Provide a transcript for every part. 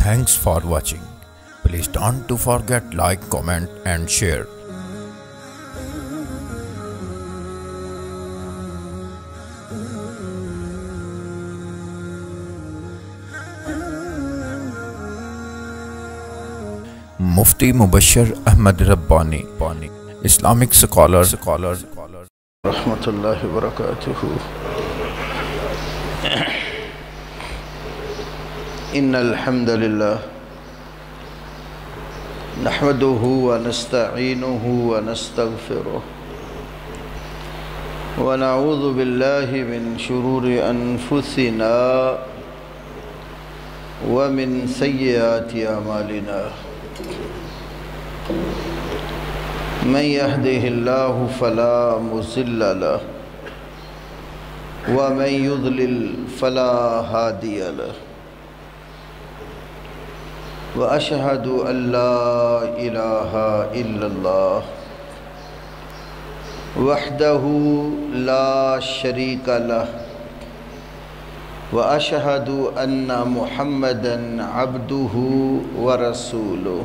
Thanks for watching. Please don't to forget like, comment and share. Mufti Mubashir Ahmad Rabbani, Islamic scholar. Rahmatullahi wa barakatuhu. Innal hamdalillah nahmaduhu wa nasta'inuhu wa nastaghfiruh wa na'udhu billahi min shururi anfusina wa min sayyiati a'malina. من يهده الله فلا مضل له ومن يضلل فلا هادي له وأشهد أن لا إله إلا الله وحده لا شريك له وأشهد أن محمدًا عبده ورسوله.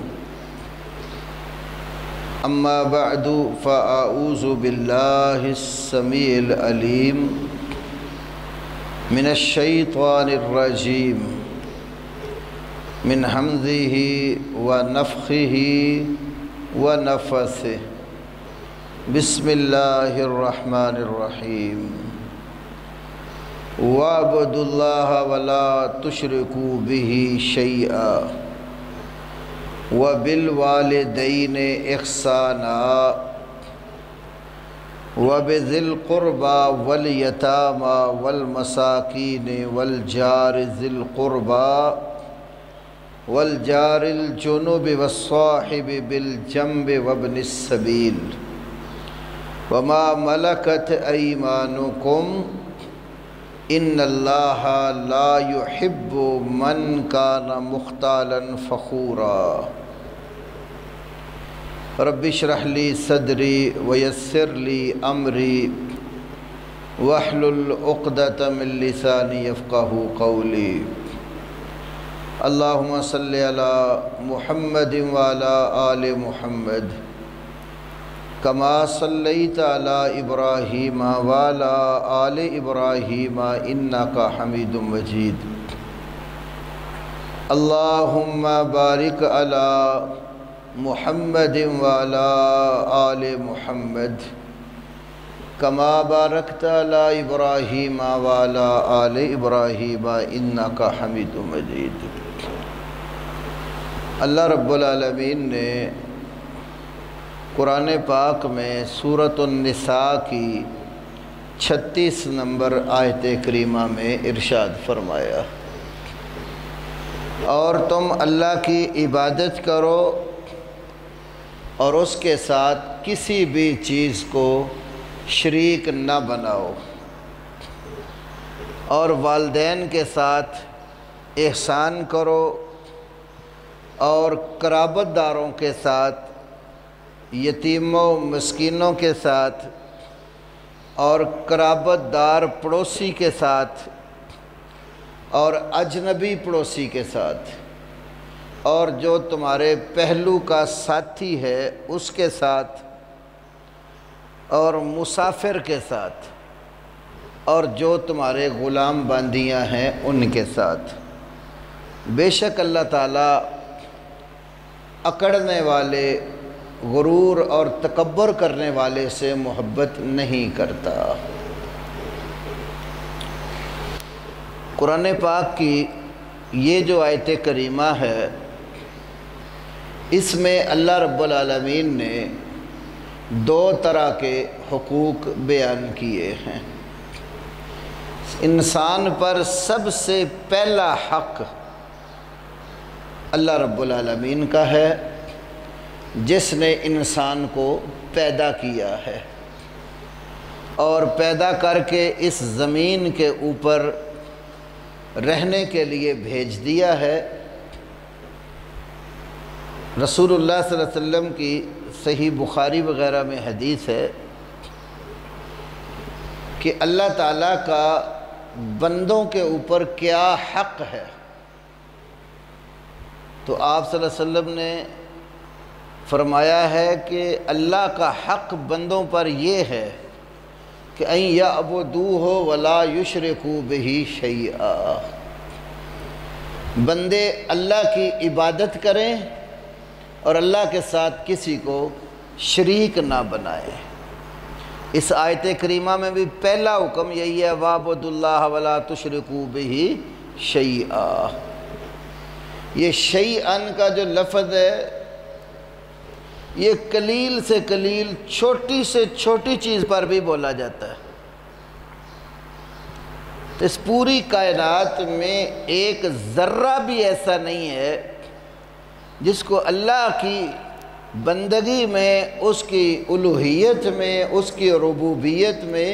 أما بعد فأعوذ بالله السميع العليم من الشيطان الرجيم من همزه ونفخه ونفثه. بسم الله الرحمن الرحيم. واعبدوا الله ولا تشركوا به شيئا وبالوالدین احسانا وبذی القربى والیتامى والمساکین والجار ذی القربى والجار الجنب والصاحب بالجنب وابن السبیل وما ملکت ایمانکم ان اللہ لا يحب من کان مختالا فخورا. رب اشرح لی صدری ویسر لی امری واحلل عقدۃ من لسانی یفقہوا قولی. اللہم صلی علی محمد وعلی آل محمد کما صلیت علی ابراہیم وعلی آل ابراہیم انکا حمید مجید. اللہم بارک علی محمد وعلی آل محمد کما بارکت علی ابراہیم وعلی آل ابراہیم انکا حمید مجید. اللہ رب العالمین نے قرآن پاک میں سورۃ النساء کی 36 نمبر آیت کریمہ میں ارشاد فرمایا، اور تم اللہ کی عبادت کرو اور اس کے ساتھ کسی بھی چیز کو شریک نہ بناؤ، اور والدین کے ساتھ احسان کرو اور قرابت داروں کے ساتھ، یتیموں مسکینوں کے ساتھ اور قرابت دار پڑوسی کے ساتھ اور اجنبی پڑوسی کے ساتھ، اور جو تمہارے پہلو کا ساتھی ہے اس کے ساتھ، اور مسافر کے ساتھ، اور جو تمہارے غلام باندیاں ہیں ان کے ساتھ. بے شک اللہ تعالیٰ اکڑنے والے، غرور اور تکبر کرنے والے سے محبت نہیں کرتا. قرآن پاک کی یہ جو آیت کریمہ ہے، اس میں اللہ رب العالمین نے 2 طرح کے حقوق بیان کیے ہیں. انسان پر سب سے پہلا حق اللہ رب العالمین کا ہے، جس نے انسان کو پیدا کیا ہے اور پیدا کر کے اس زمین کے اوپر رہنے کے لیے بھیج دیا ہے. رسول اللہ صلی اللہ علیہ وسلم کی صحیح بخاری وغیرہ میں حدیث ہے کہ اللہ تعالیٰ کا بندوں کے اوپر کیا حق ہے. تو آپ صلی اللہ علیہ وسلم نے فرمایا ہے کہ اللہ کا حق بندوں پر یہ ہے کہ ان یعبدوہ ولا یشرکوا بہ شیئا، بندے اللہ کی عبادت کریں اور اللہ کے ساتھ کسی کو شریک نہ بنائیں۔ اس آیت کریمہ میں بھی پہلا حکم یہی ہے وَاعْبُدُوا اللَّهَ وَلَا تُشْرِكُوا بِهِ شَيْئًا۔ یہ شیئاً کا جو لفظ ہے یہ قلیل سے قلیل چھوٹی سے چھوٹی چیز پر بھی بولا جاتا ہے۔ تو اس پوری کائنات میں ایک ذرہ بھی ایسا نہیں ہے جس کو اللہ کی بندگی میں، اس کی الوہیت میں، اس کی ربوبیت میں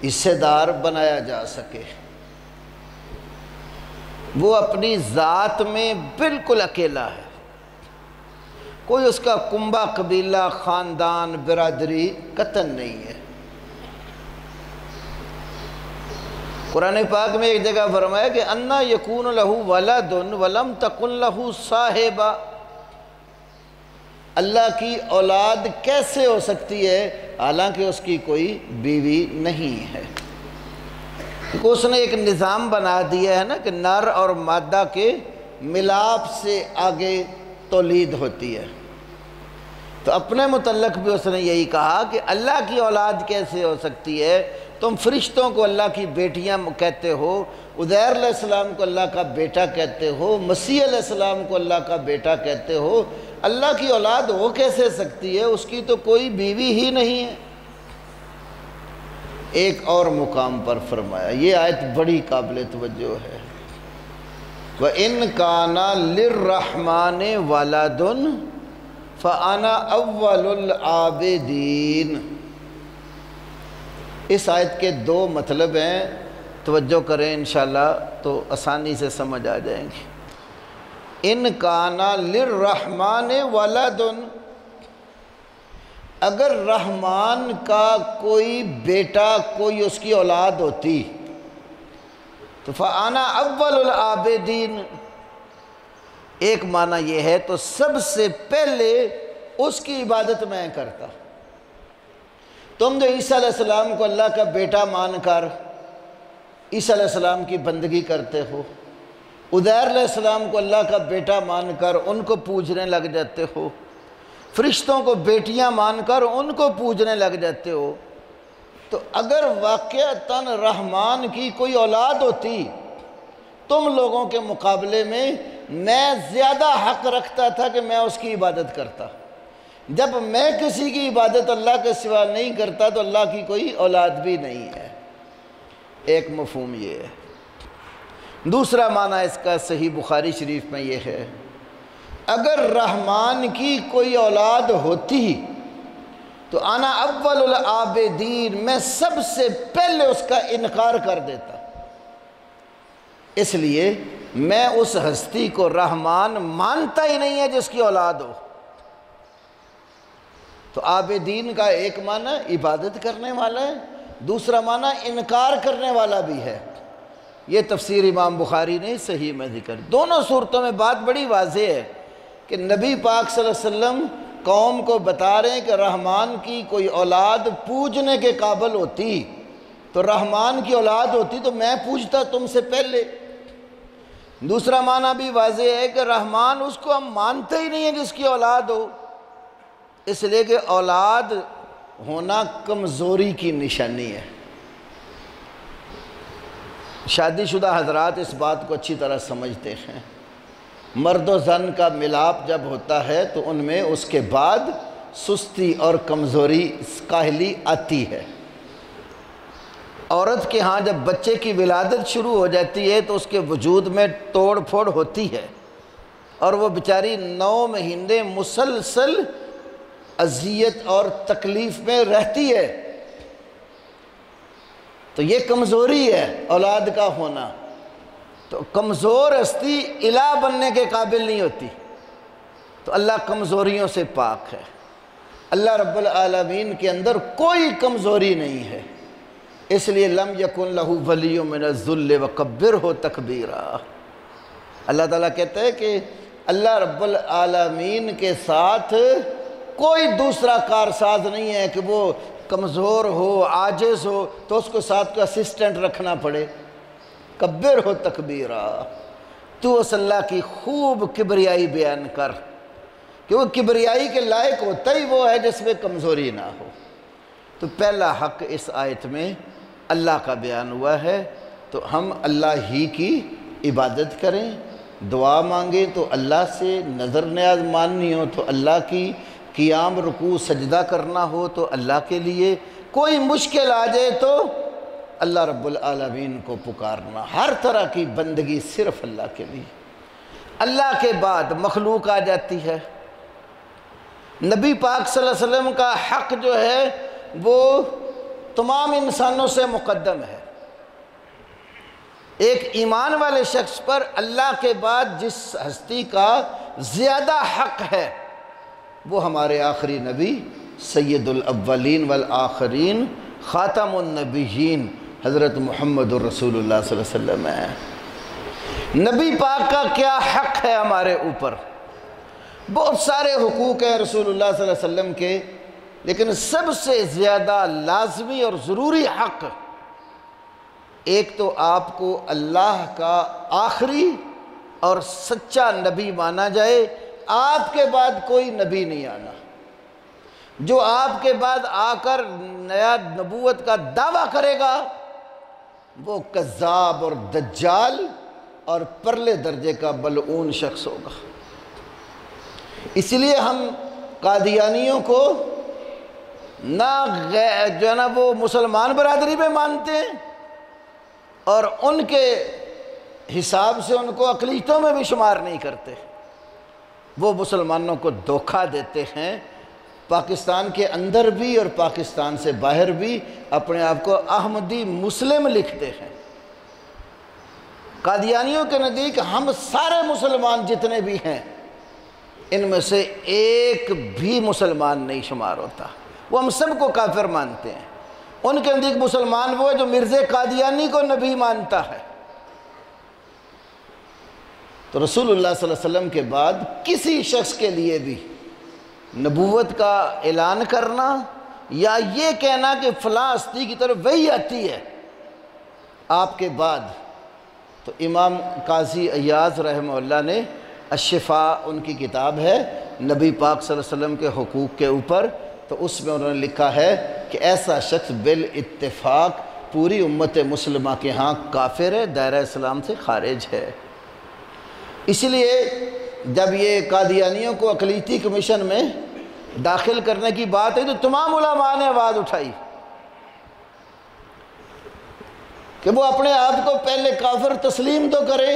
حصے دار بنایا جا سکے۔ وہ اپنی ذات میں بالکل اکیلا ہے، کوئی اس کا کنبہ قبیلہ خاندان برادری قطعاً نہیں ہے۔ قرآن پاک میں ایک جگہ فرمایا کہ اَنَّا يَكُونُ لَهُ وَلَدٌ وَلَمْ تَكُنْ لَهُ صَاحِبَةٌ، اللہ کی اولاد کیسے ہو سکتی ہے حالانکہ اس کی کوئی بیوی نہیں ہے۔ اس نے ایک نظام بنا دیا ہے نا کہ نر اور مادہ کے ملاپ سے آگے تولید ہوتی ہے، تو اپنے متعلق بھی اس نے یہی کہا کہ اللہ کی اولاد کیسے ہو سکتی ہے؟ تم فرشتوں کو اللہ کی بیٹیاں کہتے ہو، عزیر علیہ السلام کو اللہ کا بیٹا کہتے ہو، مسیح علیہ السلام کو اللہ کا بیٹا کہتے ہو، اللہ کی اولاد ہو کیسے سکتی ہے؟ اس کی تو کوئی بیوی ہی نہیں ہے۔ ایک اور مقام پر فرمایا، یہ آیت بڑی قابل توجہ ہے، وَإِن كَانَ لِلرَّحْمَنِ وَلَدٌ فَأَنَا أَوَّلُ الْعَابِدِينَ۔ اس آیت کے دو مطلب ہیں، توجہ کریں انشاءاللہ تو آسانی سے سمجھ آ جائیں گے۔ ان کان للرحمن ولد، اگر رحمان کا کوئی بیٹا، کوئی اس کی اولاد ہوتی تو فانا اول العابدین، ایک معنی یہ ہے تو سب سے پہلے اس کی عبادت میں کرتا۔ تم جو عیسیٰ علیہ السلام کو اللہ کا بیٹا مان کر عیسیٰ علیہ السلام کی بندگی کرتے ہو، عزیر علیہ السلام کو اللہ کا بیٹا مان کر ان کو پوجنے لگ جاتے ہو، فرشتوں کو بیٹیاں مان کر ان کو پوجنے لگ جاتے ہو، تو اگر واقعتاً رحمان کی کوئی اولاد ہوتی تم لوگوں کے مقابلے میں زیادہ حق رکھتا تھا کہ میں اس کی عبادت کرتا۔ جب میں کسی کی عبادت اللہ کے سوا نہیں کرتا تو اللہ کی کوئی اولاد بھی نہیں ہے۔ ایک مفہوم یہ ہے۔ دوسرا معنی اس کا صحیح بخاری شریف میں یہ ہے، اگر رحمان کی کوئی اولاد ہوتی تو انا اول العابدین، میں سب سے پہلے اس کا انکار کر دیتا، اس لیے میں اس ہستی کو رحمان مانتا ہی نہیں ہے جس کی اولاد ہو۔ تو عابدین کا ایک معنی عبادت کرنے والا ہے، دوسرا معنی انکار کرنے والا بھی ہے۔ یہ تفسیر امام بخاری نے صحیح میں ذکر، دونوں صورتوں میں بات بڑی واضح ہے کہ نبی پاک صلی اللہ علیہ وسلم قوم کو بتا رہے ہیں کہ رحمان کی کوئی اولاد پوجنے کے قابل ہوتی تو رحمان کی اولاد ہوتی تو میں پوجتا تم سے پہلے۔ دوسرا معنی بھی واضح ہے کہ رحمان اس کو ہم مانتے ہی نہیں ہیں جس کی اولاد ہو، اس لیے کہ اولاد ہونا کمزوری کی نشانی ہے۔ شادی شدہ حضرات اس بات کو اچھی طرح سمجھتے ہیں، مرد و زن کا ملاپ جب ہوتا ہے تو ان میں اس کے بعد سستی اور کمزوری کاہلی آتی ہے۔ عورت کے ہاں جب بچے کی ولادت شروع ہو جاتی ہے تو اس کے وجود میں توڑ پھوڑ ہوتی ہے اور وہ بیچاری 9 مہینے مسلسل اذیت اور تکلیف میں رہتی ہے۔ تو یہ کمزوری ہے اولاد کا ہونا، تو کمزور ہستی الہ بننے کے قابل نہیں ہوتی، تو اللہ کمزوریوں سے پاک ہے۔ اللہ رب العالمین کے اندر کوئی کمزوری نہیں ہے، اس لیے لم یکن لہ ولی من الذل وکبرہ تکبیرا۔ اللہ تعالیٰ کہتا ہے کہ اللہ رب العالمین کے ساتھ کوئی دوسرا کارساز نہیں ہے کہ وہ کمزور ہو، عاجز ہو تو اس کو ساتھ کو اسسٹنٹ رکھنا پڑے۔ کبر ہو تکبیرہ، تو اس اللہ کی خوب کبریائی بیان کر کہ وہ کبریائی کے لائق ہوتا ہی وہ ہے جس میں کمزوری نہ ہو۔ تو پہلا حق اس آیت میں اللہ کا بیان ہوا ہے، تو ہم اللہ ہی کی عبادت کریں، دعا مانگیں تو اللہ سے، نظر نیاز ماننی ہو تو اللہ کی، قیام رکوع سجدہ کرنا ہو تو اللہ کے لیے، کوئی مشکل آ جائے تو اللہ رب العالمین کو پکارنا، ہر طرح کی بندگی صرف اللہ کے لیے۔ اللہ کے بعد مخلوق آ جاتی ہے۔ نبی پاک صلی اللہ علیہ وسلم کا حق جو ہے وہ تمام انسانوں سے مقدم ہے۔ ایک ایمان والے شخص پر اللہ کے بعد جس ہستی کا زیادہ حق ہے وہ ہمارے آخری نبی سید الاولین والآخرین خاتم النبیین حضرت محمد الرسول اللہ صلی اللہ علیہ وسلم ہے۔ نبی پاک کا کیا حق ہے ہمارے اوپر؟ بہت سارے حقوق ہیں رسول اللہ صلی اللہ علیہ وسلم کے، لیکن سب سے زیادہ لازمی اور ضروری حق، ایک تو آپ کو اللہ کا آخری اور سچا نبی مانا جائے، آپ کے بعد کوئی نبی نہیں آنا۔ جو آپ کے بعد آ کر نیا نبوت کا دعویٰ کرے گا وہ کذاب اور دجال اور پرلے درجے کا ملعون شخص ہوگا۔ اس لیے ہم قادیانیوں کو نہ جو ہے نا وہ مسلمان برادری میں مانتے ہیں، اور ان کے حساب سے ان کو اقلیتوں میں بھی شمار نہیں کرتے۔ وہ مسلمانوں کو دھوکہ دیتے ہیں، پاکستان کے اندر بھی اور پاکستان سے باہر بھی اپنے آپ کو احمدی مسلم لکھتے ہیں۔ قادیانیوں کے نزدیک ہم سارے مسلمان جتنے بھی ہیں ان میں سے ایک بھی مسلمان نہیں شمار ہوتا، وہ ہم سب کو کافر مانتے ہیں۔ ان کے نزدیک مسلمان وہ ہے جو مرزا قادیانی کو نبی مانتا ہے۔ تو رسول اللہ صلی اللہ علیہ وسلم کے بعد کسی شخص کے لیے بھی نبوت کا اعلان کرنا یا یہ کہنا کہ فلاں ہستی کی طرف وہی آتی ہے آپ کے بعد، تو امام قاضی ایاز رحمہ اللہ نے الشفاء ان کی کتاب ہے نبی پاک صلی اللہ علیہ وسلم کے حقوق کے اوپر، تو اس میں انہوں نے لکھا ہے کہ ایسا شخص بالاتفاق پوری امت مسلمہ کے ہاں کافر ہے، دائرہ اسلام سے خارج ہے۔ اس لیے جب یہ قادیانیوں کو اقلیتی کمیشن میں داخل کرنے کی بات ہے تو تمام علماء نے آواز اٹھائی کہ وہ اپنے آپ کو پہلے کافر تسلیم تو کریں،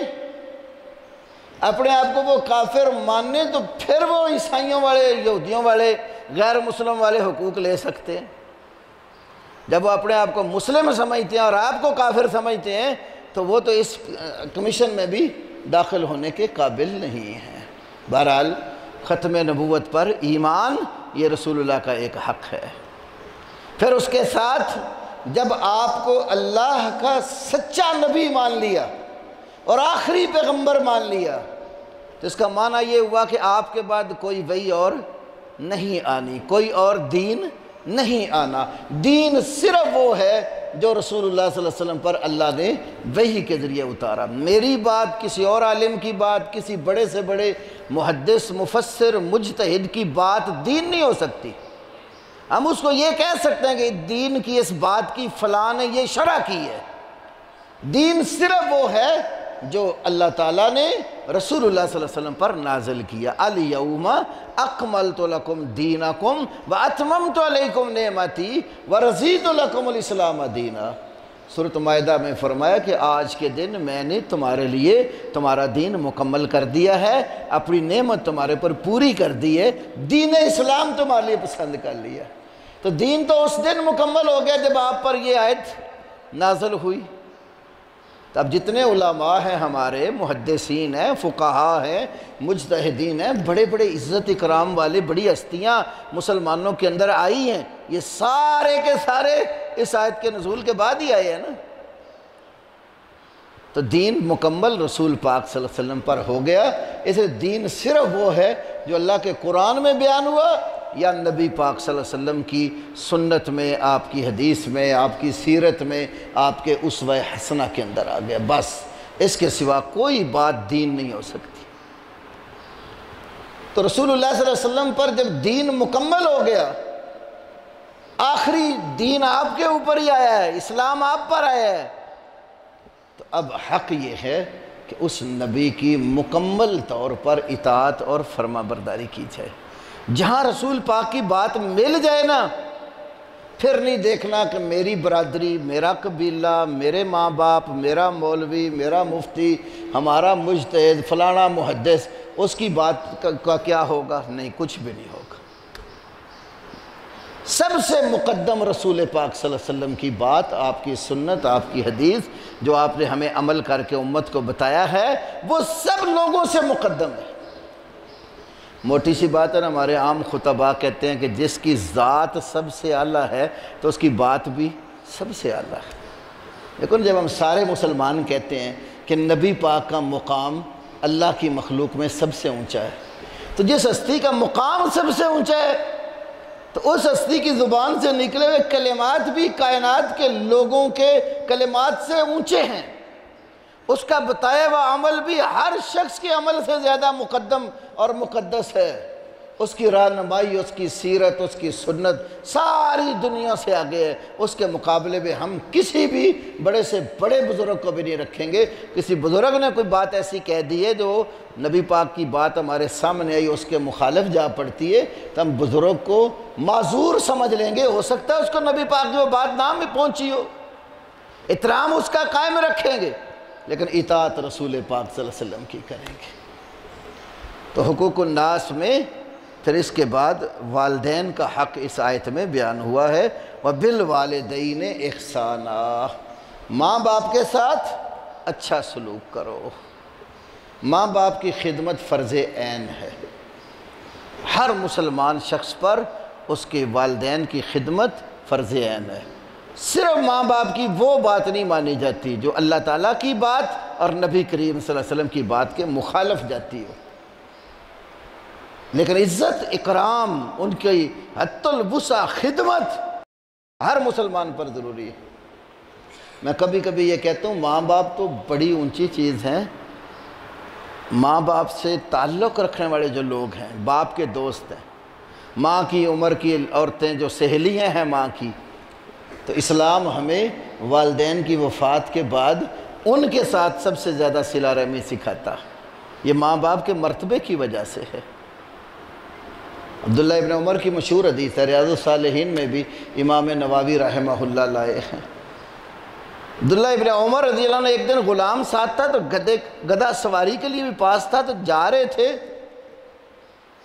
اپنے آپ کو وہ کافر ماننے تو پھر وہ عیسائیوں والے، یہودیوں والے، غیر مسلم والے حقوق لے سکتے ہیں۔ جب وہ اپنے آپ کو مسلم سمجھتے ہیں اور آپ کو کافر سمجھتے ہیں تو وہ تو اس کمیشن میں بھی داخل ہونے کے قابل نہیں ہیں۔ بہرحال ختم نبوت پر ایمان یہ رسول اللہ کا ایک حق ہے۔ پھر اس کے ساتھ جب آپ کو اللہ کا سچا نبی مان لیا اور آخری پیغمبر مان لیا تو اس کا معنی یہ ہوا کہ آپ کے بعد کوئی وحی اور نہیں آنی، کوئی اور دین نہیں آنا۔ دین صرف وہ ہے جو رسول اللہ صلی اللہ علیہ وسلم پر اللہ نے وحی کے ذریعے اتارا۔ میری بات، کسی اور عالم کی بات، کسی بڑے سے بڑے محدث، مفسر، مجتہد کی بات دین نہیں ہو سکتی۔ ہم اس کو یہ کہہ سکتے ہیں کہ دین کی اس بات کی فلاں نے یہ شرح کی ہے۔ دین صرف وہ ہے جو اللہ تعالیٰ نے رسول اللہ صلی اللہ علیہ وسلم پر نازل کیا۔ الیوم اکملت لکم دینکم واتممت علیکم نعمتی ورضیت لکم الاسلام دینا۔ سورۃ مائدہ میں فرمایا کہ آج کے دن میں نے تمہارے لیے تمہارا دین مکمل کر دیا ہے، اپنی نعمت تمہارے پر پوری کر دی ہے، دین اسلام تمہارے لیے پسند کر لیا۔ تو دین تو اس دن مکمل ہو گیا جب آپ پر یہ آیت نازل ہوئی۔ تو اب جتنے علماء ہیں ہمارے، محدثین ہیں، فقہاء ہیں، مجتہدین ہیں، بڑے بڑے عزت اکرام والے بڑی ہستیاں مسلمانوں کے اندر آئی ہیں، یہ سارے کے سارے اس آیت کے نزول کے بعد ہی آئے ہیں نا۔ تو دین مکمل رسول پاک صلی اللہ علیہ وسلم پر ہو گیا۔ اسے دین صرف وہ ہے جو اللہ کے قرآن میں بیان ہوا یا نبی پاک صلی اللہ علیہ وسلم کی سنت میں، آپ کی حدیث میں، آپ کی سیرت میں، آپ کے اسوہ حسنہ کے اندر آ گیا، بس اس کے سوا کوئی بات دین نہیں ہو سکتی۔ تو رسول اللہ صلی اللہ علیہ وسلم پر جب دین مکمل ہو گیا، آخری دین آپ کے اوپر ہی آیا ہے، اسلام آپ پر آیا ہے، تو اب حق یہ ہے کہ اس نبی کی مکمل طور پر اطاعت اور فرما برداری کی جائے۔ جہاں رسول پاک کی بات مل جائے نا، پھر نہیں دیکھنا کہ میری برادری، میرا قبیلہ، میرے ماں باپ، میرا مولوی، میرا مفتی، ہمارا مجتہد، فلانا محدث، اس کی بات کا کیا ہوگا، نہیں، کچھ بھی نہیں ہوگا۔ سب سے مقدم رسول پاک صلی اللہ علیہ وسلم کی بات، آپ کی سنت، آپ کی حدیث جو آپ نے ہمیں عمل کر کے امت کو بتایا ہے، وہ سب لوگوں سے مقدم ہے۔ موٹی سی بات ہے نا، ہمارے عام خطباء کہتے ہیں کہ جس کی ذات سب سے اعلیٰ ہے تو اس کی بات بھی سب سے اعلیٰ ہے۔ لیکن جب ہم سارے مسلمان کہتے ہیں کہ نبی پاک کا مقام اللہ کی مخلوق میں سب سے اونچا ہے، تو جس ہستی کا مقام سب سے اونچا ہے تو اس ہستی کی زبان سے نکلے ہوئے کلمات بھی کائنات کے لوگوں کے کلمات سے اونچے ہیں، اس کا بتایا ہوا عمل بھی ہر شخص کے عمل سے زیادہ مقدم اور مقدس ہے، اس کی رہنمائی، اس کی سیرت، اس کی سنت ساری دنیا سے آگے ہے۔ اس کے مقابلے میں ہم کسی بھی بڑے سے بڑے بزرگ کو بھی نہیں رکھیں گے۔ کسی بزرگ نے کوئی بات ایسی کہہ دی ہے جو نبی پاک کی بات ہمارے سامنے آئی، اس کے مخالف جا پڑتی ہے، تو ہم بزرگ کو معذور سمجھ لیں گے۔ ہو سکتا ہے اس کو نبی پاک کی وہ بات نام میں پہنچی ہو، احترام اس کا قائم رکھیں گے، لیکن اطاعت رسول پاک صلی اللہ علیہ وسلم کی کریں گے۔ تو حقوق الناس میں پھر اس کے بعد والدین کا حق اس آیت میں بیان ہوا ہے، وَبِالْوَالِدَيْنِ إِحْسَانًا، ماں باپ کے ساتھ اچھا سلوک کرو۔ ماں باپ کی خدمت فرض عین ہے، ہر مسلمان شخص پر اس کے والدین کی خدمت فرض عین ہے۔ صرف ماں باپ کی وہ بات نہیں مانی جاتی جو اللہ تعالیٰ کی بات اور نبی کریم صلی اللہ علیہ وسلم کی بات کے مخالف جاتی ہو، لیکن عزت، اکرام، ان کی حتی الوسع خدمت ہر مسلمان پر ضروری ہے۔ میں کبھی کبھی یہ کہتا ہوں، ماں باپ تو بڑی اونچی چیز ہیں، ماں باپ سے تعلق رکھنے والے جو لوگ ہیں، باپ کے دوست ہیں، ماں کی عمر کی عورتیں جو سہیلیاں ہیں ماں کی، تو اسلام ہمیں والدین کی وفات کے بعد ان کے ساتھ سب سے زیادہ صلہ رحمی سکھاتا ہے۔ یہ ماں باپ کے مرتبے کی وجہ سے ہے۔ عبداللہ ابن عمر کی مشہور حدیث ہے، ریاض الصالحین میں بھی امام نووی رحمہ اللہ لائے ہیں۔ عبداللہ ابن عمر رضی اللہ عنہ ایک دن غلام ساتھ تھا، تو گدھا سواری کے لیے بھی پاس تھا، تو جا رہے تھے،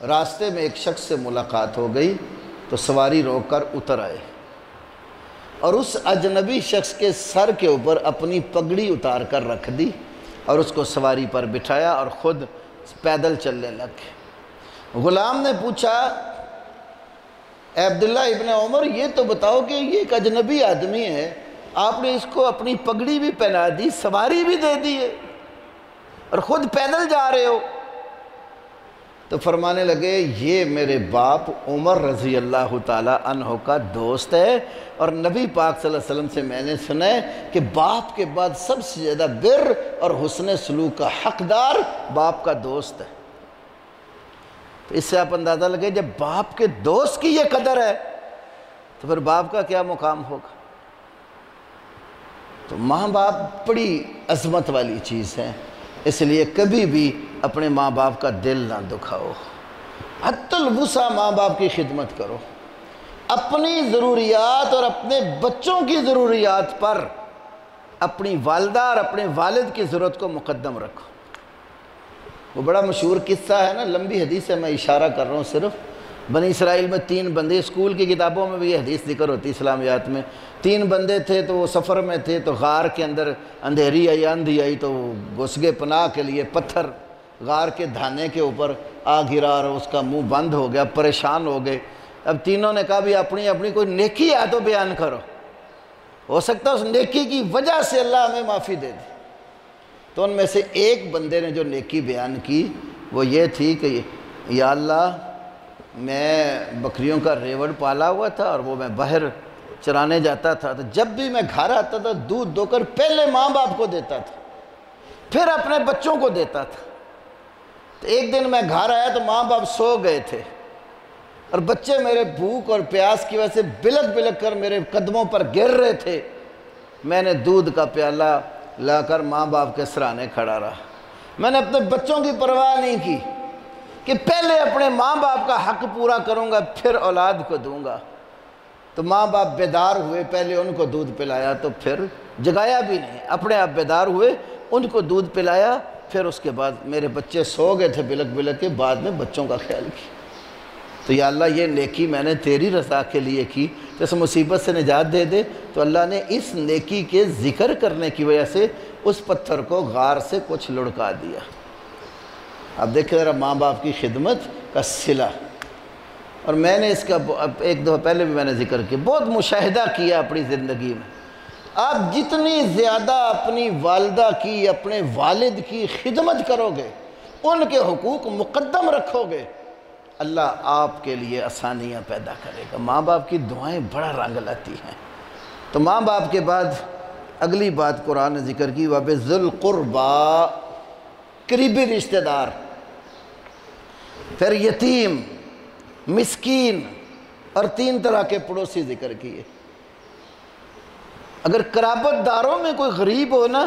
راستے میں ایک شخص سے ملاقات ہو گئی، تو سواری روک کر اتر آئے اور اس اجنبی شخص کے سر کے اوپر اپنی پگڑی اتار کر رکھ دی اور اس کو سواری پر بٹھایا اور خود پیدل چلنے لگے۔ غلام نے پوچھا، اے عبداللہ ابن عمر، یہ تو بتاؤ کہ یہ ایک اجنبی آدمی ہے، آپ نے اس کو اپنی پگڑی بھی پہنا دی، سواری بھی دے دی ہے، اور خود پیدل جا رہے ہو؟ تو فرمانے لگے، یہ میرے باپ عمر رضی اللہ تعالیٰ عنہ کا دوست ہے، اور نبی پاک صلی اللہ علیہ وسلم سے میں نے سنا ہے کہ باپ کے بعد سب سے زیادہ بر اور حسن سلوک کا حقدار باپ کا دوست ہے۔ تو اس سے آپ اندازہ لگے، جب باپ کے دوست کی یہ قدر ہے تو پھر باپ کا کیا مقام ہوگا۔ تو ماں باپ بڑی عظمت والی چیز ہے، اس لیے کبھی بھی اپنے ماں باپ کا دل نہ دکھاؤ، حتی الوسع ماں باپ کی خدمت کرو، اپنی ضروریات اور اپنے بچوں کی ضروریات پر اپنی والدہ اور اپنے والد کی ضرورت کو مقدم رکھو۔ وہ بڑا مشہور قصہ ہے نا، لمبی حدیث ہے، میں اشارہ کر رہا ہوں صرف۔ بنی اسرائیل میں 3 بندے، اسکول کی کتابوں میں بھی یہ حدیث ذکر ہوتی ہے، اسلامیات میں 3 بندے تھے، تو وہ سفر میں تھے، تو غار کے اندر اندھیری آئی، آندھی آئی، تو گھس گئے پناہ کے لیے، پتھر غار کے دھانے کے اوپر آ گرا اور اس کا منہ بند ہو گیا، پریشان ہو گئے۔ اب تینوں نے کہا بھی اپنی اپنی کوئی نیکی ہے تو بیان کرو، ہو سکتا ہے اس نیکی کی وجہ سے اللہ ہمیں معافی دے دے۔ تو ان میں سے ایک بندے نے جو نیکی بیان کی وہ یہ تھی کہ یا اللہ میں بکریوں کا ریوڑ پالا ہوا تھا اور وہ میں باہر چرانے جاتا تھا، تو جب بھی میں گھر آتا تھا دودھ دو کر پہلے ماں باپ کو دیتا تھا، پھر اپنے بچوں کو دیتا تھا۔ تو ایک دن میں گھر آیا تو ماں باپ سو گئے تھے اور بچے میرے بھوک اور پیاس کی وجہ سے بلک بلک کر میرے قدموں پر گر رہے تھے۔ میں نے دودھ کا پیالہ لا کر ماں باپ کے سرانے کھڑا رہا۔ میں نے اپنے بچوں کی پرواہ نہیں کی کہ پہلے اپنے ماں باپ کا حق پورا کروں گا پھر اولاد کو دوں گا۔ تو ماں باپ بیدار ہوئے، پہلے ان کو دودھ پلایا تو پھر جگایا بھی نہیں، اپنے آپ بیدار ہوئے، ان کو دودھ پلایا، پھر اس کے بعد میرے بچے سو گئے تھے بلک بلک کے، بعد میں بچوں کا خیال کیا۔ تو یا اللہ یہ نیکی میں نے تیری رضا کے لیے کی، تو اس مصیبت سے نجات دے دے۔ تو اللہ نے اس نیکی کے ذکر کرنے کی وجہ سے اس پتھر کو غار سے کچھ لڑکا دیا۔ اب دیکھیں ذرا ماں باپ کی خدمت کا صلہ، اور میں نے اس کا ایک دفعہ پہلے بھی میں نے ذکر کیا، بہت مشاہدہ کیا اپنی زندگی میں۔ آپ جتنی زیادہ اپنی والدہ کی، اپنے والد کی خدمت کرو گے، ان کے حقوق مقدم رکھو گے، اللہ آپ کے لیے آسانیاں پیدا کرے گا۔ ماں باپ کی دعائیں بڑا رنگ لاتی ہیں۔ تو ماں باپ کے بعد اگلی بات قرآن نے ذکر کی، وَبِذِّ الْقُرْبَىٰ، قریبی رشتہ دار، پھر یتیم، مسکین، اور 3 طرح کے پڑوسی ذکر کیے۔ اگر قرابت داروں میں کوئی غریب ہو نا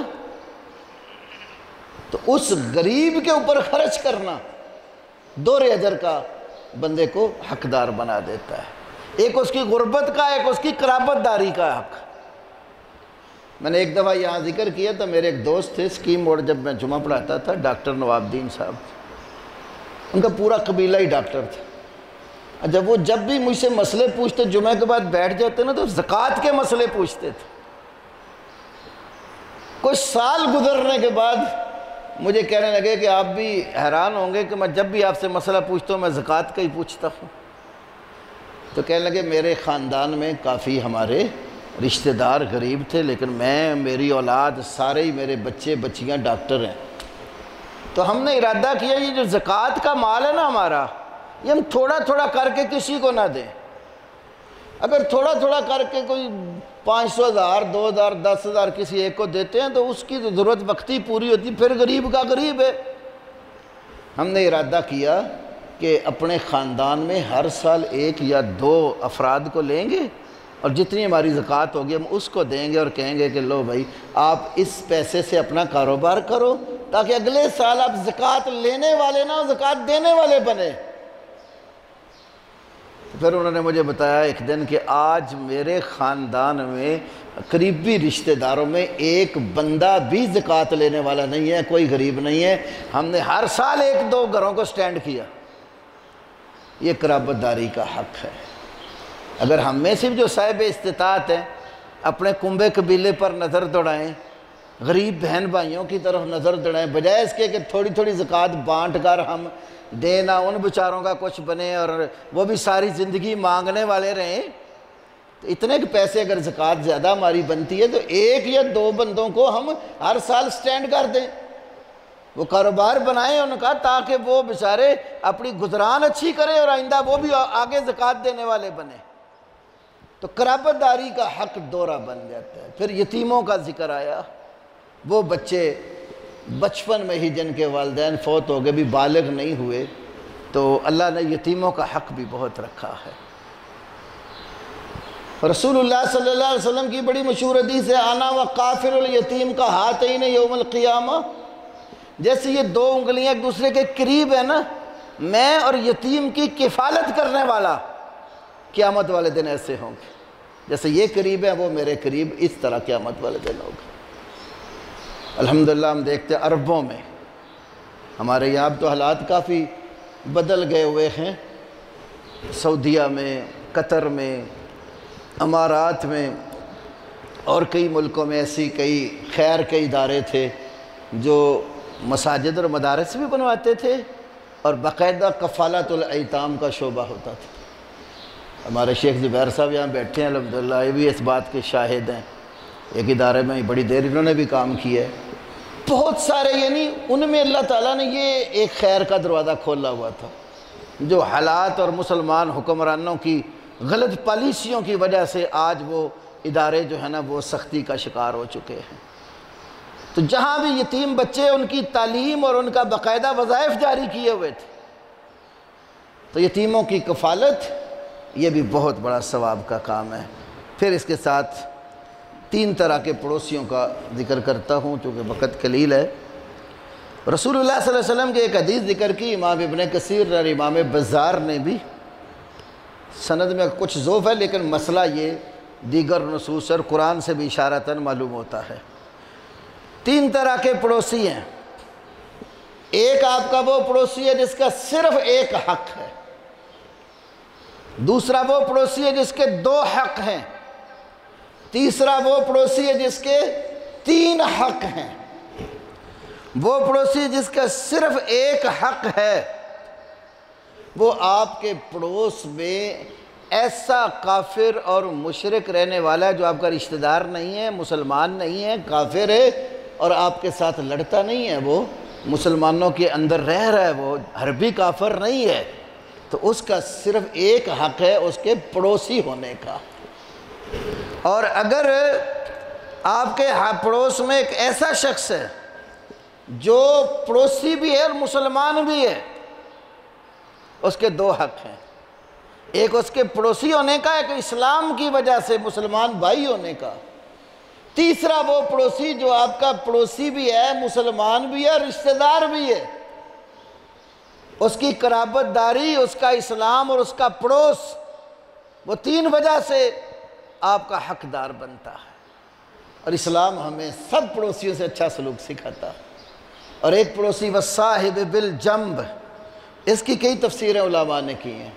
تو اس غریب کے اوپر خرچ کرنا دوہرے اجر کا بندے کو حقدار بنا دیتا ہے۔ ایک اس کی غربت کا، ایک اس کی قرابت داری کا حق۔ میں نے ایک دفعہ یہاں ذکر کیا تھا، میرے ایک دوست تھے اسکیم موڑ، جب میں جمعہ پڑھاتا تھا، ڈاکٹر نواب الدین صاحب، ان کا پورا قبیلہ ہی ڈاکٹر تھا۔ جب وہ جب بھی مجھ سے مسئلے پوچھتے، جمعہ کے بعد بیٹھ جاتے نا، تو زکوٰۃ کے مسئلے پوچھتے تھے۔ کچھ سال گزرنے کے بعد مجھے کہنے لگے کہ آپ بھی حیران ہوں گے کہ میں جب بھی آپ سے مسئلہ پوچھتا ہوں میں زکوٰۃ کا ہی پوچھتا ہوں۔ تو کہنے لگے میرے خاندان میں کافی ہمارے رشتہ دار غریب تھے، لیکن میری اولاد سارے ہی میرے بچے بچیاں ڈاکٹر ہیں، تو ہم نے ارادہ کیا یہ جو زکوٰۃ کا مال ہے نا ہمارا، یہ ہم تھوڑا تھوڑا کر کے کسی کو نہ دیں۔ اگر تھوڑا تھوڑا کر کے کوئی 500,000 2,000 10,000 کسی ایک کو دیتے ہیں تو اس کی ضرورت وقتی پوری ہوتی، پھر غریب کا غریب ہے۔ ہم نے ارادہ کیا کہ اپنے خاندان میں ہر سال 1 یا 2 افراد کو لیں گے، اور جتنی ہماری زکوٰۃ ہوگی ہم اس کو دیں گے، اور کہیں گے کہ لو بھائی آپ اس پیسے سے اپنا کاروبار کرو، تاکہ اگلے سال آپ زکوٰۃ لینے والے نہ زکوٰۃ دینے والے بنے۔ پھر انہوں نے مجھے بتایا ایک دن کہ آج میرے خاندان میں قریبی رشتہ داروں میں ایک بندہ بھی زکوٰۃ لینے والا نہیں ہے، کوئی غریب نہیں ہے۔ ہم نے ہر سال 1-2 گھروں کو سٹینڈ کیا۔ یہ قرابت داری کا حق ہے۔ اگر ہم میں صرف جو صاحب استطاعت ہیں اپنے کنبے قبیلے پر نظر دوڑائیں، غریب بہن بھائیوں کی طرف نظر دوڑائیں، بجائے اس کے کہ تھوڑی تھوڑی زکوٰۃ بانٹ کر ہم دینا، ان بیچاروں کا کچھ بنے اور وہ بھی ساری زندگی مانگنے والے رہیں، تو اتنے کے پیسے اگر زکوٰۃ زیادہ ہماری بنتی ہے تو 1 یا 2 بندوں کو ہم ہر سال سٹینڈ کر دیں، وہ کاروبار بنائیں ان کا، تاکہ وہ بیچارے اپنی گزران اچھی کریں اور آئندہ وہ بھی آگے زکوٰۃ دینے والے بنیں۔ تو قرابت داری کا حق دوہرا بن جاتا ہے۔ پھر یتیموں کا ذکر آیا، وہ بچے بچپن میں ہی جن کے والدین فوت ہو گئے، بھی بالغ نہیں ہوئے، تو اللہ نے یتیموں کا حق بھی بہت رکھا ہے۔ رسول اللہ صلی اللہ علیہ وسلم کی بڑی مشہور حدیث ہے، انا وقافل الیتیم کا ہاتین یوم القیامہ، جیسے یہ 2 انگلیاں ایک دوسرے کے قریب ہیں نا، میں اور یتیم کی کفالت کرنے والا قیامت والے دن ایسے ہوں گے، جیسے یہ قریب ہیں وہ میرے قریب، اس طرح قیامت والے دن ہوگا۔ الحمدللہ ہم دیکھتے ہیں عربوں میں، ہمارے یہاں تو حالات کافی بدل گئے ہوئے ہیں، سعودیہ میں، قطر میں، امارات میں اور کئی ملکوں میں ایسی کئی خیر کے ادارے تھے جو مساجد اور مدارس بھی بنواتے تھے اور باقاعدہ کفالت الایتام کا شعبہ ہوتا تھا۔ ہمارے شیخ زبیر صاحب یہاں بیٹھے ہیں الحمدللہ، یہ بھی اس بات کے شاہد ہیں، ایک ادارے میں بڑی دیر انہوں نے بھی کام کیا ہے۔ بہت سارے، یعنی ان میں اللہ تعالیٰ نے یہ ایک خیر کا دروازہ کھولا ہوا تھا، جو حالات اور مسلمان حکمرانوں کی غلط پالیسیوں کی وجہ سے آج وہ ادارے جو ہے نا وہ سختی کا شکار ہو چکے ہیں۔ تو جہاں بھی یتیم بچے، ان کی تعلیم اور ان کا باقاعدہ وظائف جاری کیے ہوئے تھے، تو یتیموں کی کفالت یہ بھی بہت بڑا ثواب کا کام ہے۔ پھر اس کے ساتھ 3 طرح کے پڑوسیوں کا ذکر کرتا ہوں چونکہ وقت قلیل ہے۔ رسول اللہ صلی اللہ علیہ وسلم کی ایک حدیث ذکر کی امام ابن کثیر اور امام بزار نے بھی، سند میں کچھ ضعف ہے لیکن مسئلہ یہ دیگر نصوص اور قرآن سے بھی اشارتاً معلوم ہوتا ہے۔ 3 طرح کے پڑوسی ہیں۔ ایک آپ کا وہ پڑوسی ہے جس کا صرف ایک حق ہے، دوسرا وہ پڑوسی ہے جس کے 2 حق ہیں، تیسرا وہ پڑوسی ہے جس کے 3 حق ہیں۔ وہ پڑوسی جس کا صرف ایک حق ہے، وہ آپ کے پڑوس میں ایسا کافر اور مشرک رہنے والا ہے جو آپ کا رشتہ دار نہیں ہے، مسلمان نہیں ہے، کافر ہے اور آپ کے ساتھ لڑتا نہیں ہے، وہ مسلمانوں کے اندر رہ رہا ہے، وہ حربی کافر نہیں ہے، تو اس کا صرف ایک حق ہے اس کے پڑوسی ہونے کا۔ اور اگر آپ کے پڑوس میں ایک ایسا شخص ہے جو پڑوسی بھی ہے اور مسلمان بھی ہے، اس کے 2 حق ہیں، ایک اس کے پڑوسی ہونے کا، ایک اسلام کی وجہ سے مسلمان بھائی ہونے کا، تیسرا وہ پڑوسی جو آپ کا پڑوسی بھی ہے، مسلمان بھی ہے، رشتہ دار بھی ہے، اس کی قرابت داری، اس کا اسلام اور اس کا پڑوس، وہ 3 وجہ سے آپ کا حقدار بنتا ہے۔ اور اسلام ہمیں سب پڑوسیوں سے اچھا سلوک سکھاتا ہے۔ اور ایک پڑوسی وصاحب بالجنب، اس کی کئی تفسیریں علماء نے کی ہیں۔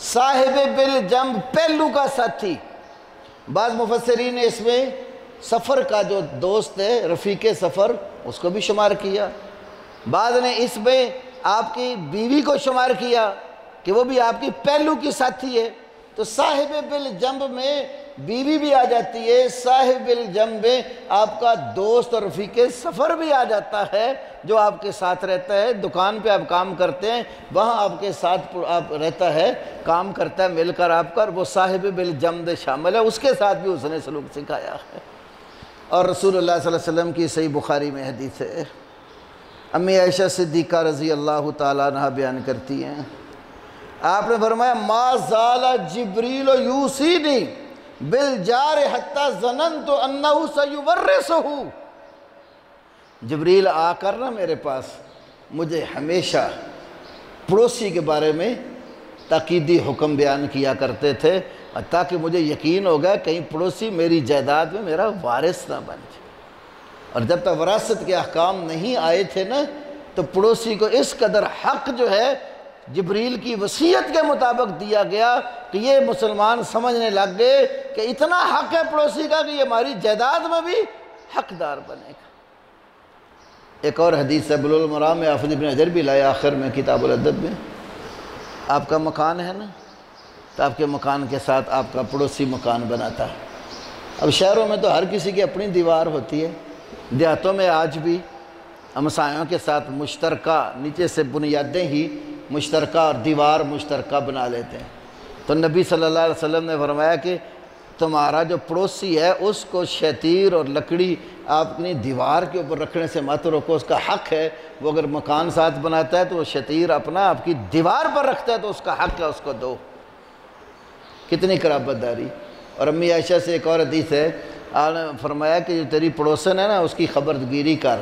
صاحب بالجنب، پہلو کا ساتھی، بعض مفسرین نے اس میں سفر کا جو دوست ہے، رفیق سفر، اس کو بھی شمار کیا، بعض نے اس میں آپ کی بیوی کو شمار کیا کہ وہ بھی آپ کی پہلو کی ساتھی ہے، تو صاحب بالجنب میں بیوی بھی آ جاتی ہے، صاحب بالجنب میں آپ کا دوست اور رفیق سفر بھی آ جاتا ہے جو آپ کے ساتھ رہتا ہے، دکان پہ آپ کام کرتے ہیں وہاں آپ کے ساتھ آپ رہتا ہے، کام کرتا ہے مل کر آپ کا، وہ صاحب بالجنب شامل ہے، اس کے ساتھ بھی اس نے سلوک سکھایا ہے۔ اور رسول اللہ صلی اللہ علیہ وسلم کی صحیح بخاری میں حدیث ہے، امی عائشہ صدیقہ رضی اللہ تعالیٰ عنہ بیان کرتی ہیں، آپ نے فرمایا ما زال جبریل یوصینی بالجار حتی ظننت انہ سیورثہ، جبریل آ کر نا میرے پاس مجھے ہمیشہ پڑوسی کے بارے میں تاکیدی حکم بیان کیا کرتے تھے تاکہ مجھے یقین ہو گیا کہیں پڑوسی میری جائیداد میں میرا وارث نہ بن جائے۔ اور جب تک وراثت کے احکام نہیں آئے تھے نا تو پڑوسی کو اس قدر حق جو ہے جبریل کی وصیت کے مطابق دیا گیا کہ یہ مسلمان سمجھنے لگ گئے کہ اتنا حق ہے پڑوسی کا کہ یہ ہماری جائیداد میں بھی حقدار بنے گا۔ ایک اور حدیث ہے بلوغ المرام میں، حافظ ابن حجر بھی لائے آخر میں کتاب الادب میں، آپ کا مکان ہے نا تو آپ کے مکان کے ساتھ آپ کا پڑوسی مکان بناتا ہے۔ اب شہروں میں تو ہر کسی کی اپنی دیوار ہوتی ہے، دیہاتوں میں آج بھی ہمسایوں کے ساتھ مشترکہ نیچے سے بنیادیں ہی مشترکہ اور دیوار مشترکہ بنا لیتے ہیں۔ تو نبی صلی اللہ علیہ وسلم نے فرمایا کہ تمہارا جو پڑوسی ہے اس کو شتیر اور لکڑی آپ اپنی دیوار کے اوپر رکھنے سے مت روکو، اس کا حق ہے، وہ اگر مکان ساتھ بناتا ہے تو وہ شتیر اپنا آپ کی دیوار پر رکھتا ہے تو اس کا حق ہے، اس کو دو۔ کتنی قرابت داری۔ اور امی عائشہ سے ایک اور حدیث ہے، آپ نے فرمایا کہ جو تیری پڑوسن ہے نا اس کی خبردگیری کر،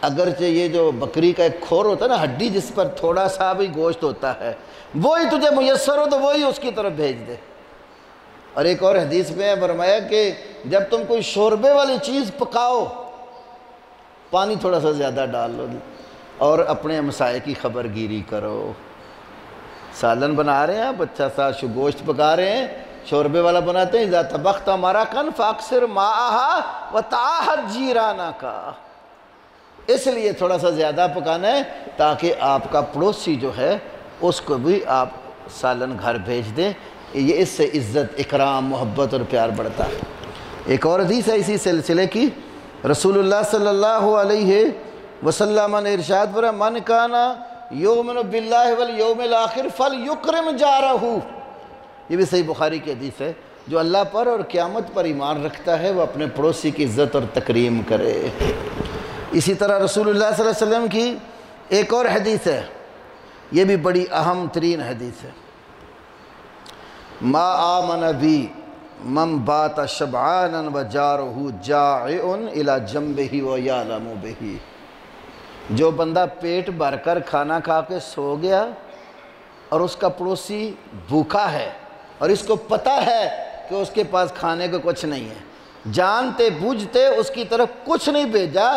اگرچہ یہ جو بکری کا ایک کھور ہوتا ہے نا، ہڈی جس پر تھوڑا سا بھی گوشت ہوتا ہے، وہی تجھے میسر ہو تو وہی اس کی طرف بھیج دے۔ اور ایک اور حدیث میں فرمایا کہ جب تم کوئی شوربے والی چیز پکاؤ، پانی تھوڑا سا زیادہ ڈال لو اور اپنے ہمسائے کی خبرگیری کرو۔ سالن بنا رہے ہیں آپ، اچھا سا گوشت پکا رہے ہیں، شوربے والا بناتے ہیں، اذا طبخت مرقا فاکثر ماءھا وتعاہد جیرانک، اس لیے تھوڑا سا زیادہ پکانا ہے تاکہ آپ کا پڑوسی جو ہے اس کو بھی آپ سالن گھر بھیج دیں، یہ اس سے عزت، اکرام، محبت اور پیار بڑھتا ہے۔ ایک اور حدیث ہے اسی سلسلے کی، رسول اللہ صلی اللہ علیہ وسلم نے ارشاد فرمایا من کانا یؤمن باللہ والیوم الآخر فلیکرم جارہ، یہ بھی صحیح بخاری کی حدیث ہے، جو اللہ پر اور قیامت پر ایمان رکھتا ہے وہ اپنے پڑوسی کی عزت اور تکریم کرے۔ اسی طرح رسول اللہ صلی اللہ علیہ وسلم کی ایک اور حدیث ہے، یہ بھی بڑی اہم ترین حدیث ہے، ما آمن بی من بات شبعانا وجارہ جائع الی جنبہ ویعلم بہ، جو بندہ پیٹ بھر کر کھانا کھا کے سو گیا اور اس کا پڑوسی بھوکا ہے اور اس کو پتہ ہے کہ اس کے پاس کھانے کو کچھ نہیں ہے، جانتے بوجھتے اس کی طرف کچھ نہیں بھیجا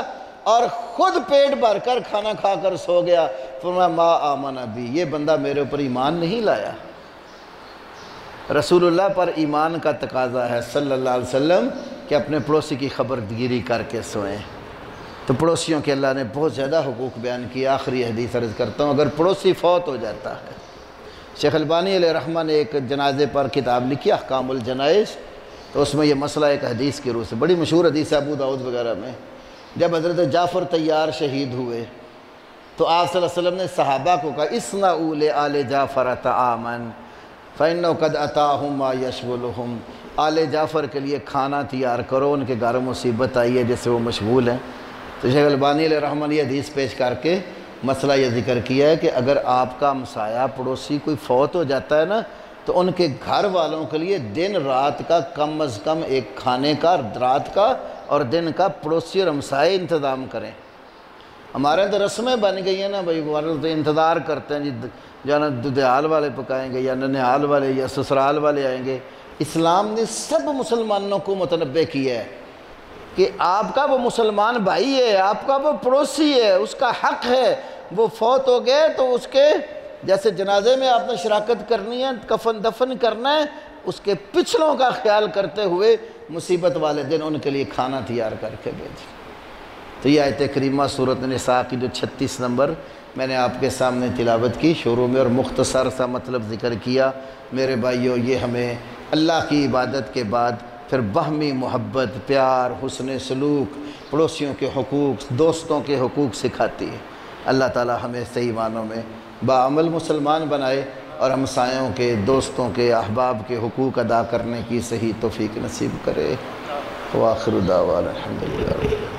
اور خود پیٹ بھر کر کھانا کھا کر سو گیا، فرمایا ما آمن بی، یہ بندہ میرے اوپر ایمان نہیں لایا۔ رسول اللہ پر ایمان کا تقاضا ہے صلی اللہ علیہ وسلم کہ اپنے پڑوسی کی خبردگیری کر کے سوئیں۔ تو پڑوسیوں کے اللہ نے بہت زیادہ حقوق بیان کیا۔ آخری حدیث عرض کرتا ہوں، اگر پڑوسی فوت ہو جاتا ہے، شیخ البانی علیہ رحمہ نے ایک جنازے پر کتاب لکھی احکام الجنائز، تو اس میں یہ مسئلہ ایک حدیث کی روح سے، بڑی مشہور حدیث ہے ابو داؤد وغیرہ میں، جب حضرت جعفر طیار شہید ہوئے تو آپ صلی اللہ علیہ وسلم نے صحابہ کو کہا اصنعوا لآل جعفر طعاما فإنہ قد اتاہم ما یشغلہم، آل جعفر کے لیے کھانا تیار کرو، ان کے گھر مصیبت آئی ہے جس سے وہ مشغول ہیں۔ تو شیخ البانی علیہ رحمہ نے یہ حدیث پیش کر کے مسئلہ یہ ذکر کیا ہے کہ اگر آپ کا ہمسایہ پڑوسی کوئی فوت ہو جاتا ہے نا، تو ان کے گھر والوں کے لیے دن رات کا کم از کم ایک کھانے کا رات کا اور دن کا پڑوسی اور ہمسائے انتظام کریں۔ ہمارے تو رسمیں بن گئی ہیں نا بھائی، وہ تو انتظار کرتے ہیں جی، یا نا ددیال والے پکائیں گے یا ننیال والے یا سسرال والے آئیں گے۔ اسلام نے سب مسلمانوں کو متنبہ کیا ہے کہ آپ کا وہ مسلمان بھائی ہے، آپ کا وہ پڑوسی ہے، اس کا حق ہے، وہ فوت ہو گئے تو اس کے جیسے جنازے میں آپ نے شراکت کرنی ہے، کفن دفن کرنا ہے، اس کے پچھلوں کا خیال کرتے ہوئے مصیبت والے دن ان کے لیے کھانا تیار کر کے بھیجیں۔ تو یہ آیت کریمہ سورۃ النساء کی جو 36 نمبر میں نے آپ کے سامنے تلاوت کی شروع میں اور مختصر سا مطلب ذکر کیا، میرے بھائیوں یہ ہمیں اللہ کی عبادت کے بعد پھر باہمی محبت، پیار، حسن سلوک، پڑوسیوں کے حقوق، دوستوں کے حقوق سکھاتی ہے۔ اللہ تعالی ہمیں صحیح معنوں میں باعمل مسلمان بنائے اور ہمسایوں کے، دوستوں کے، احباب کے حقوق ادا کرنے کی صحیح توفیق نصیب کرے۔ وآخر دعوانا الحمدللہ۔